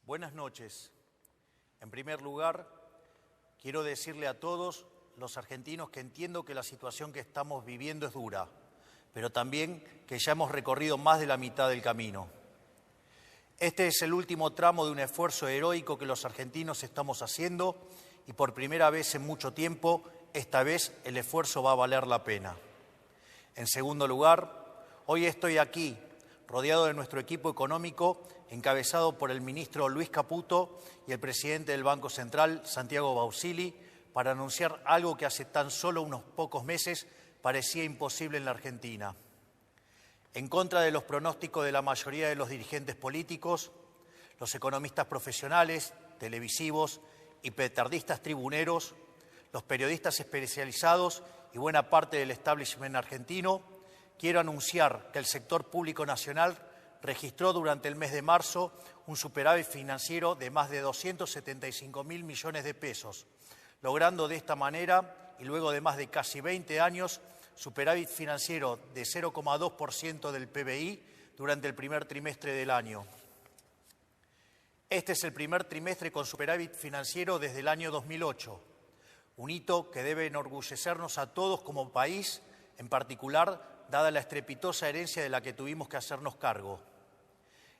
Buenas noches. En primer lugar, quiero decirle a todos los argentinos que entiendo que la situación que estamos viviendo es dura, pero también que ya hemos recorrido más de la mitad del camino. Este es el último tramo de un esfuerzo heroico que los argentinos estamos haciendo y por primera vez en mucho tiempo, esta vez el esfuerzo va a valer la pena. En segundo lugar, hoy estoy aquí, rodeado de nuestro equipo económico, encabezado por el ministro Luis Caputo y el presidente del Banco Central, Santiago Bausili, para anunciar algo que hace tan solo unos pocos meses parecía imposible en la Argentina. En contra de los pronósticos de la mayoría de los dirigentes políticos, los economistas profesionales, televisivos y petardistas tribuneros, los periodistas especializados y buena parte del establishment argentino, quiero anunciar que el sector público nacional registró durante el mes de marzo un superávit financiero de más de 275.000 millones de pesos, logrando de esta manera, y luego de más de casi 20 años, superávit financiero de 0,2% del PBI durante el primer trimestre del año. Este es el primer trimestre con superávit financiero desde el año 2008, un hito que debe enorgullecernos a todos como país, en particular dada la estrepitosa herencia de la que tuvimos que hacernos cargo.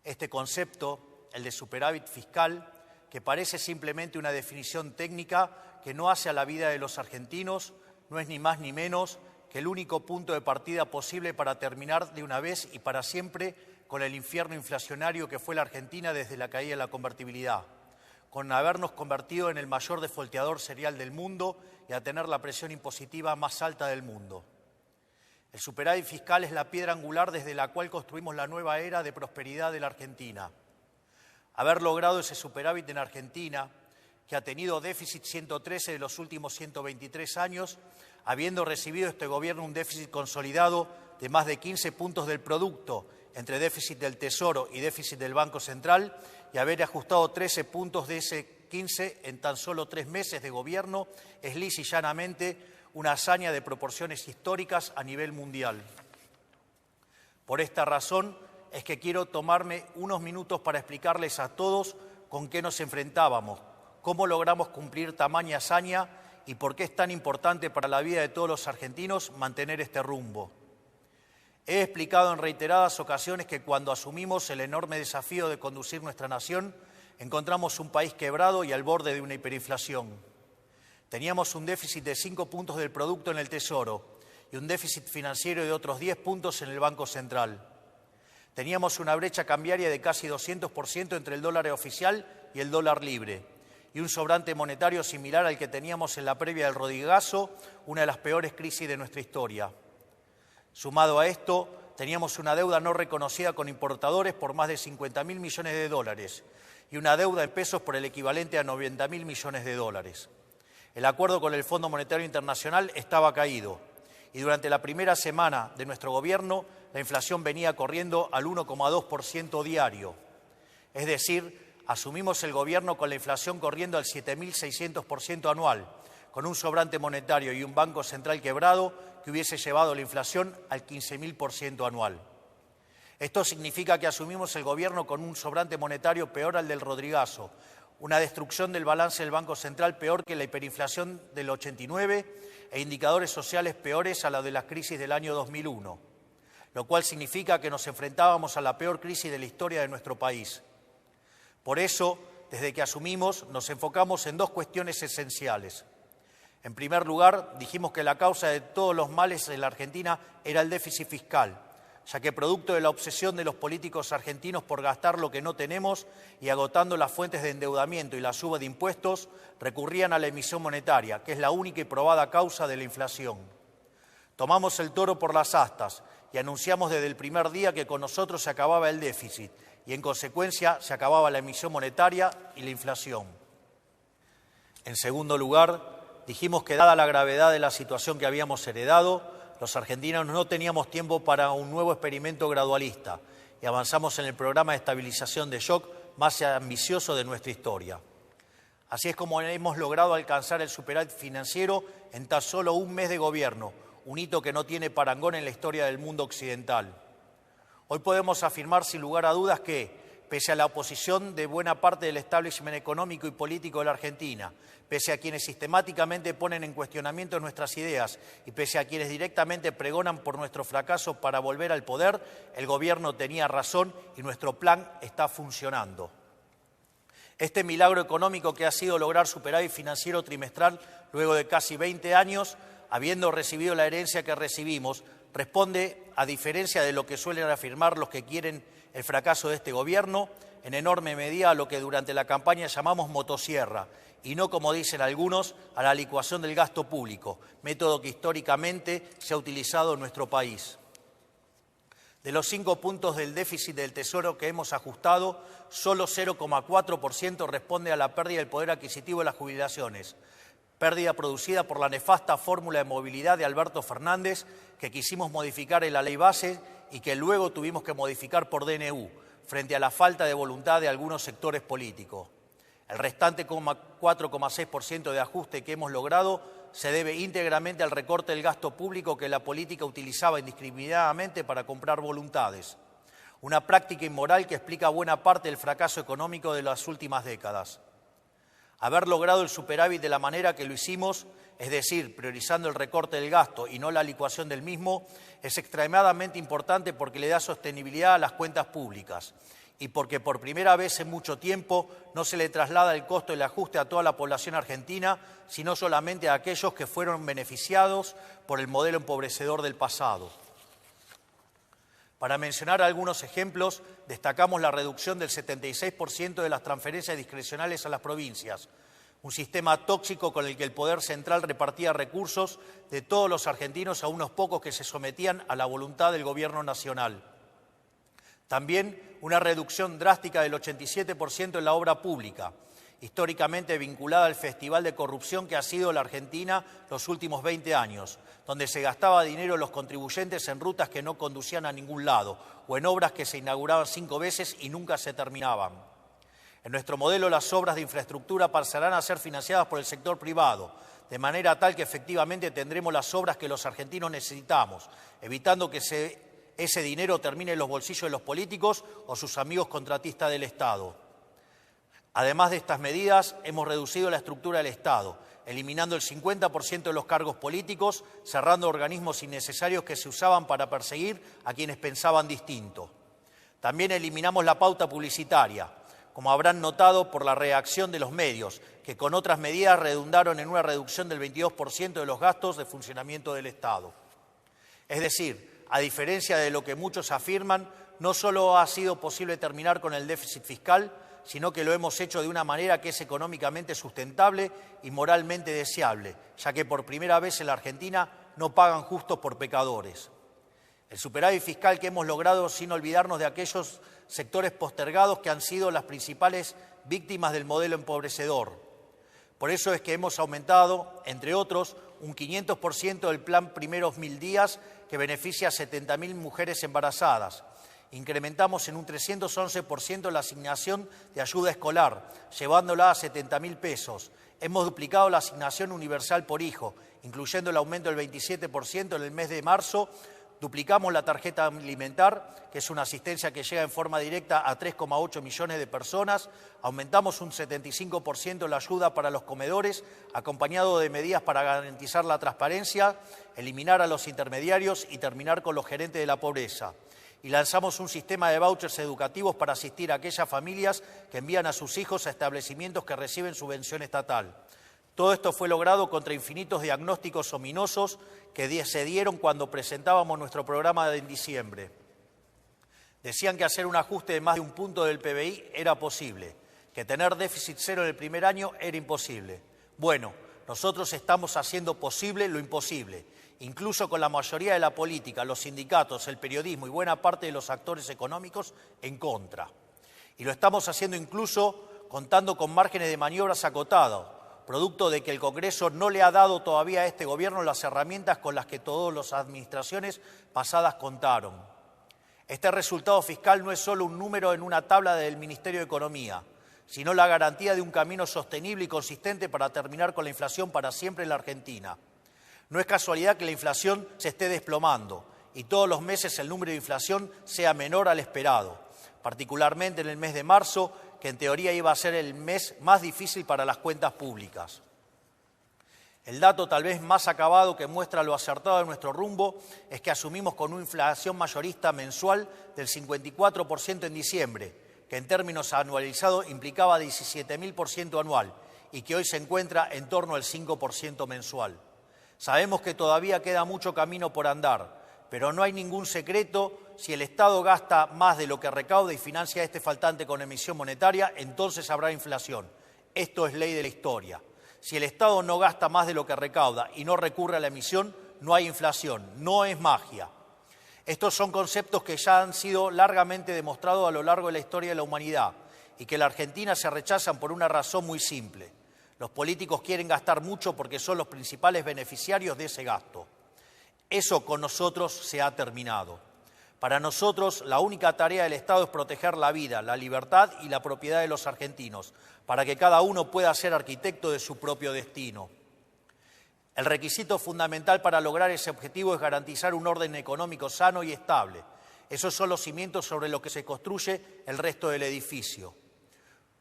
Este concepto, el de superávit fiscal, que parece simplemente una definición técnica que no hace a la vida de los argentinos, no es ni más ni menos que el único punto de partida posible para terminar de una vez y para siempre con el infierno inflacionario que fue la Argentina desde la caída de la convertibilidad, con habernos convertido en el mayor defolteador serial del mundo y a tener la presión impositiva más alta del mundo. El superávit fiscal es la piedra angular desde la cual construimos la nueva era de prosperidad de la Argentina. Haber logrado ese superávit en Argentina, que ha tenido déficit 113 de los últimos 123 años, habiendo recibido este gobierno un déficit consolidado de más de 15 puntos del producto, entre déficit del Tesoro y déficit del Banco Central, y haber ajustado 13 puntos de ese 15 en tan solo 3 meses de gobierno, es lisa y llanamente una hazaña de proporciones históricas a nivel mundial. Por esta razón es que quiero tomarme unos minutos para explicarles a todos con qué nos enfrentábamos, cómo logramos cumplir tamaña hazaña y por qué es tan importante para la vida de todos los argentinos mantener este rumbo. He explicado en reiteradas ocasiones que cuando asumimos el enorme desafío de conducir nuestra nación, encontramos un país quebrado y al borde de una hiperinflación. Teníamos un déficit de 5 puntos del producto en el Tesoro y un déficit financiero de otros 10 puntos en el Banco Central. Teníamos una brecha cambiaria de casi 200% entre el dólar oficial y el dólar libre y un sobrante monetario similar al que teníamos en la previa del Rodrigazo, una de las peores crisis de nuestra historia. Sumado a esto, teníamos una deuda no reconocida con importadores por más de 50.000 millones de dólares y una deuda en pesos por el equivalente a 90.000 millones de dólares. El acuerdo con el Fondo Monetario Internacional estaba caído y durante la primera semana de nuestro gobierno la inflación venía corriendo al 1,2% diario. Es decir, asumimos el gobierno con la inflación corriendo al 7.600% anual, con un sobrante monetario y un Banco Central quebrado que hubiese llevado la inflación al 15.000% anual. Esto significa que asumimos el gobierno con un sobrante monetario peor al del Rodrigazo, una destrucción del balance del Banco Central peor que la hiperinflación del 89 e indicadores sociales peores a la de la crisis del año 2001, lo cual significa que nos enfrentábamos a la peor crisis de la historia de nuestro país. Por eso, desde que asumimos, nos enfocamos en dos cuestiones esenciales. En primer lugar, dijimos que la causa de todos los males en la Argentina era el déficit fiscal, ya que producto de la obsesión de los políticos argentinos por gastar lo que no tenemos y agotando las fuentes de endeudamiento y la suba de impuestos, recurrían a la emisión monetaria, que es la única y probada causa de la inflación. Tomamos el toro por las astas y anunciamos desde el primer día que con nosotros se acababa el déficit y, en consecuencia, se acababa la emisión monetaria y la inflación. En segundo lugar, dijimos que, dada la gravedad de la situación que habíamos heredado, los argentinos no teníamos tiempo para un nuevo experimento gradualista y avanzamos en el programa de estabilización de shock más ambicioso de nuestra historia. Así es como hemos logrado alcanzar el superávit financiero en tan solo un mes de gobierno, un hito que no tiene parangón en la historia del mundo occidental. Hoy podemos afirmar sin lugar a dudas que, pese a la oposición de buena parte del establishment económico y político de la Argentina, pese a quienes sistemáticamente ponen en cuestionamiento nuestras ideas y pese a quienes directamente pregonan por nuestro fracaso para volver al poder, el Gobierno tenía razón y nuestro plan está funcionando. Este milagro económico que ha sido lograr superávit financiero trimestral luego de casi 20 años, habiendo recibido la herencia que recibimos, responde, a diferencia de lo que suelen afirmar los que quieren el fracaso de este Gobierno, en enorme medida a lo que durante la campaña llamamos motosierra, y no, como dicen algunos, a la licuación del gasto público, método que históricamente se ha utilizado en nuestro país. De los 5 puntos del déficit del Tesoro que hemos ajustado, solo 0,4% responde a la pérdida del poder adquisitivo de las jubilaciones, pérdida producida por la nefasta fórmula de movilidad de Alberto Fernández que quisimos modificar en la ley base y que luego tuvimos que modificar por DNU, frente a la falta de voluntad de algunos sectores políticos. El restante 4,6% de ajuste que hemos logrado se debe íntegramente al recorte del gasto público que la política utilizaba indiscriminadamente para comprar voluntades. Una práctica inmoral que explica buena parte del fracaso económico de las últimas décadas. Haber logrado el superávit de la manera que lo hicimos, es decir, priorizando el recorte del gasto y no la licuación del mismo, es extremadamente importante porque le da sostenibilidad a las cuentas públicas y porque por primera vez en mucho tiempo no se le traslada el costo del ajuste a toda la población argentina, sino solamente a aquellos que fueron beneficiados por el modelo empobrecedor del pasado. Para mencionar algunos ejemplos, destacamos la reducción del 76% de las transferencias discrecionales a las provincias, un sistema tóxico con el que el Poder Central repartía recursos de todos los argentinos a unos pocos que se sometían a la voluntad del Gobierno nacional. También una reducción drástica del 87% en la obra pública, históricamente vinculada al festival de corrupción que ha sido la Argentina los últimos 20 años, donde se gastaba dinero los contribuyentes en rutas que no conducían a ningún lado o en obras que se inauguraban 5 veces y nunca se terminaban. En nuestro modelo, las obras de infraestructura pasarán a ser financiadas por el sector privado, de manera tal que efectivamente tendremos las obras que los argentinos necesitamos, evitando que ese dinero termine en los bolsillos de los políticos o sus amigos contratistas del Estado. Además de estas medidas, hemos reducido la estructura del Estado, eliminando el 50% de los cargos políticos, cerrando organismos innecesarios que se usaban para perseguir a quienes pensaban distinto. También eliminamos la pauta publicitaria, como habrán notado por la reacción de los medios, que con otras medidas redundaron en una reducción del 22% de los gastos de funcionamiento del Estado. Es decir, a diferencia de lo que muchos afirman, no solo ha sido posible terminar con el déficit fiscal, sino que lo hemos hecho de una manera que es económicamente sustentable y moralmente deseable, ya que por primera vez en la Argentina no pagan justos por pecadores. El superávit fiscal que hemos logrado sin olvidarnos de aquellos sectores postergados que han sido las principales víctimas del modelo empobrecedor. Por eso es que hemos aumentado, entre otros, un 500% del plan Primeros 1000 días que beneficia a 70.000 mujeres embarazadas. Incrementamos en un 311% la asignación de ayuda escolar, llevándola a 70.000 pesos. Hemos duplicado la asignación universal por hijo, incluyendo el aumento del 27% en el mes de marzo. Duplicamos la tarjeta alimentar, que es una asistencia que llega en forma directa a 3,8 millones de personas. Aumentamos un 75% la ayuda para los comedores, acompañado de medidas para garantizar la transparencia, eliminar a los intermediarios y terminar con los gerentes de la pobreza. Y lanzamos un sistema de vouchers educativos para asistir a aquellas familias que envían a sus hijos a establecimientos que reciben subvención estatal. Todo esto fue logrado contra infinitos diagnósticos ominosos que se dieron cuando presentábamos nuestro programa en diciembre. Decían que hacer un ajuste de más de 1 punto del PBI era posible, que tener déficit cero en el primer año era imposible. Bueno, nosotros estamos haciendo posible lo imposible, incluso con la mayoría de la política, los sindicatos, el periodismo y buena parte de los actores económicos en contra. Y lo estamos haciendo incluso contando con márgenes de maniobras acotados, producto de que el Congreso no le ha dado todavía a este Gobierno las herramientas con las que todas las administraciones pasadas contaron. Este resultado fiscal no es solo un número en una tabla del Ministerio de Economía, sino la garantía de un camino sostenible y consistente para terminar con la inflación para siempre en la Argentina. No es casualidad que la inflación se esté desplomando y todos los meses el número de inflación sea menor al esperado. particularmente en el mes de marzo, que en teoría iba a ser el mes más difícil para las cuentas públicas. El dato tal vez más acabado que muestra lo acertado de nuestro rumbo es que asumimos con una inflación mayorista mensual del 54% en diciembre, que en términos anualizados implicaba 17.000% anual y que hoy se encuentra en torno al 5% mensual. Sabemos que todavía queda mucho camino por andar, pero no hay ningún secreto: si el Estado gasta más de lo que recauda y financia este faltante con emisión monetaria, entonces habrá inflación. Esto es ley de la historia. Si el Estado no gasta más de lo que recauda y no recurre a la emisión, no hay inflación, no es magia. Estos son conceptos que ya han sido largamente demostrados a lo largo de la historia de la humanidad y que en la Argentina se rechazan por una razón muy simple. Los políticos quieren gastar mucho porque son los principales beneficiarios de ese gasto. Eso con nosotros se ha terminado. Para nosotros, la única tarea del Estado es proteger la vida, la libertad y la propiedad de los argentinos, para que cada uno pueda ser arquitecto de su propio destino. El requisito fundamental para lograr ese objetivo es garantizar un orden económico sano y estable. Esos son los cimientos sobre los que se construye el resto del edificio.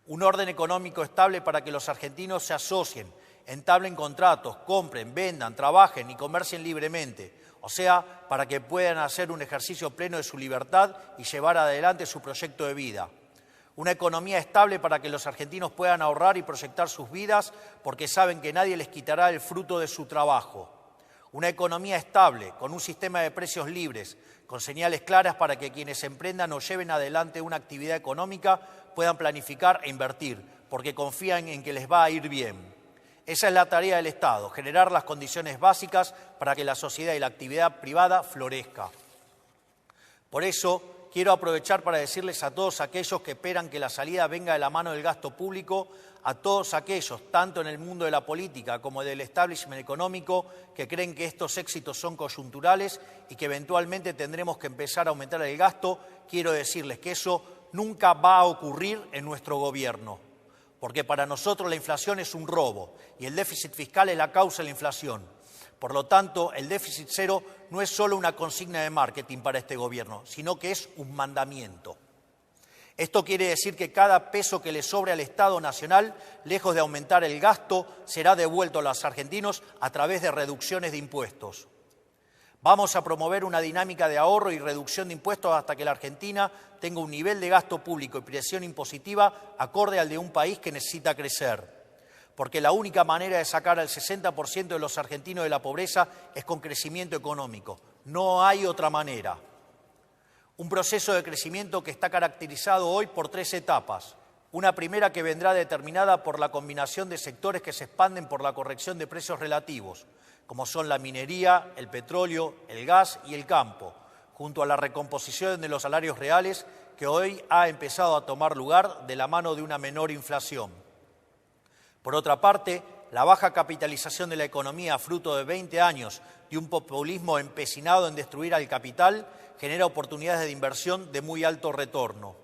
Un orden económico estable para que los argentinos se asocien, entablen contratos, compren, vendan, trabajen y comercien libremente. O sea, para que puedan hacer un ejercicio pleno de su libertad y llevar adelante su proyecto de vida. Una economía estable para que los argentinos puedan ahorrar y proyectar sus vidas porque saben que nadie les quitará el fruto de su trabajo. Una economía estable, con un sistema de precios libres, con señales claras para que quienes emprendan o lleven adelante una actividad económica puedan planificar e invertir, porque confían en que les va a ir bien. Esa es la tarea del Estado: generar las condiciones básicas para que la sociedad y la actividad privada florezca. Por eso, quiero aprovechar para decirles a todos aquellos que esperan que la salida venga de la mano del gasto público, a todos aquellos, tanto en el mundo de la política como del establishment económico, que creen que estos éxitos son coyunturales y que eventualmente tendremos que empezar a aumentar el gasto, quiero decirles que eso nunca va a ocurrir en nuestro gobierno. Porque para nosotros la inflación es un robo y el déficit fiscal es la causa de la inflación. Por lo tanto, el déficit cero no es solo una consigna de marketing para este gobierno, sino que es un mandamiento. Esto quiere decir que cada peso que le sobre al Estado Nacional, lejos de aumentar el gasto, será devuelto a los argentinos a través de reducciones de impuestos. Vamos a promover una dinámica de ahorro y reducción de impuestos hasta que la Argentina tenga un nivel de gasto público y presión impositiva acorde al de un país que necesita crecer. Porque la única manera de sacar al 60% de los argentinos de la pobreza es con crecimiento económico. No hay otra manera. Un proceso de crecimiento que está caracterizado hoy por 3 etapas. Una primera que vendrá determinada por la combinación de sectores que se expanden por la corrección de precios relativos, como son la minería, el petróleo, el gas y el campo, junto a la recomposición de los salarios reales que hoy ha empezado a tomar lugar de la mano de una menor inflación. Por otra parte, la baja capitalización de la economía, fruto de 20 años de un populismo empecinado en destruir al capital, genera oportunidades de inversión de muy alto retorno.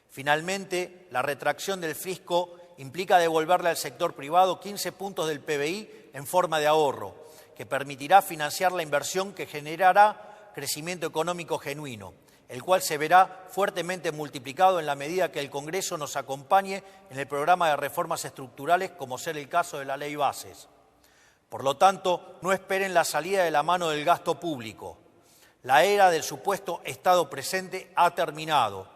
Finalmente, la retracción del fisco implica devolverle al sector privado 15 puntos del PBI en forma de ahorro, que permitirá financiar la inversión que generará crecimiento económico genuino, el cual se verá fuertemente multiplicado en la medida que el Congreso nos acompañe en el programa de reformas estructurales, como ser el caso de la Ley Bases. Por lo tanto, no esperen la salida de la mano del gasto público. La era del supuesto Estado presente ha terminado.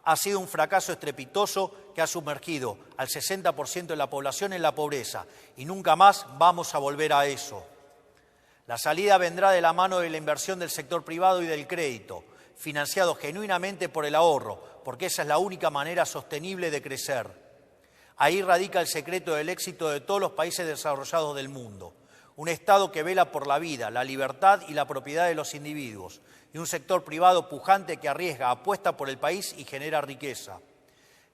Ha sido un fracaso estrepitoso que ha sumergido al 60% de la población en la pobreza y nunca más vamos a volver a eso. La salida vendrá de la mano de la inversión del sector privado y del crédito, financiado genuinamente por el ahorro, porque esa es la única manera sostenible de crecer. Ahí radica el secreto del éxito de todos los países desarrollados del mundo. Un Estado que vela por la vida, la libertad y la propiedad de los individuos, y un sector privado pujante que arriesga, apuesta por el país y genera riqueza.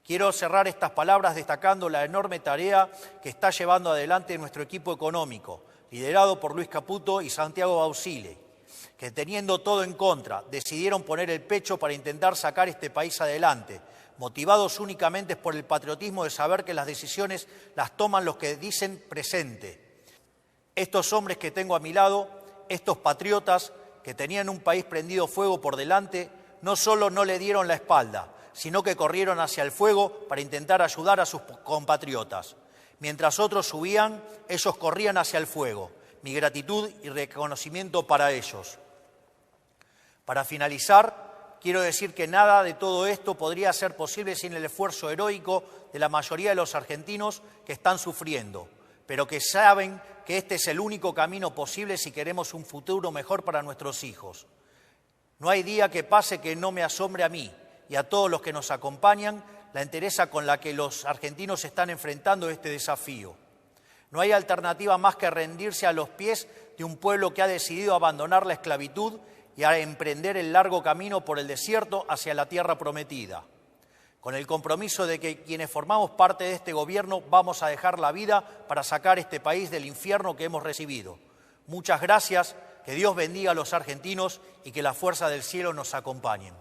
Quiero cerrar estas palabras destacando la enorme tarea que está llevando adelante nuestro equipo económico, liderado por Luis Caputo y Santiago Bausile, que teniendo todo en contra, decidieron poner el pecho para intentar sacar este país adelante, motivados únicamente por el patriotismo de saber que las decisiones las toman los que dicen presente. Estos hombres que tengo a mi lado, estos patriotas que tenían un país prendido fuego por delante, no solo no le dieron la espalda, sino que corrieron hacia el fuego para intentar ayudar a sus compatriotas. Mientras otros subían, ellos corrían hacia el fuego. Mi gratitud y reconocimiento para ellos. Para finalizar, quiero decir que nada de todo esto podría ser posible sin el esfuerzo heroico de la mayoría de los argentinos que están sufriendo, pero que saben que este es el único camino posible si queremos un futuro mejor para nuestros hijos. No hay día que pase que no me asombre a mí y a todos los que nos acompañan la entereza con la que los argentinos están enfrentando este desafío. No hay alternativa más que rendirse a los pies de un pueblo que ha decidido abandonar la esclavitud y a emprender el largo camino por el desierto hacia la tierra prometida. Con el compromiso de que quienes formamos parte de este gobierno vamos a dejar la vida para sacar este país del infierno que hemos recibido. Muchas gracias, que Dios bendiga a los argentinos y que la fuerza del cielo nos acompañe.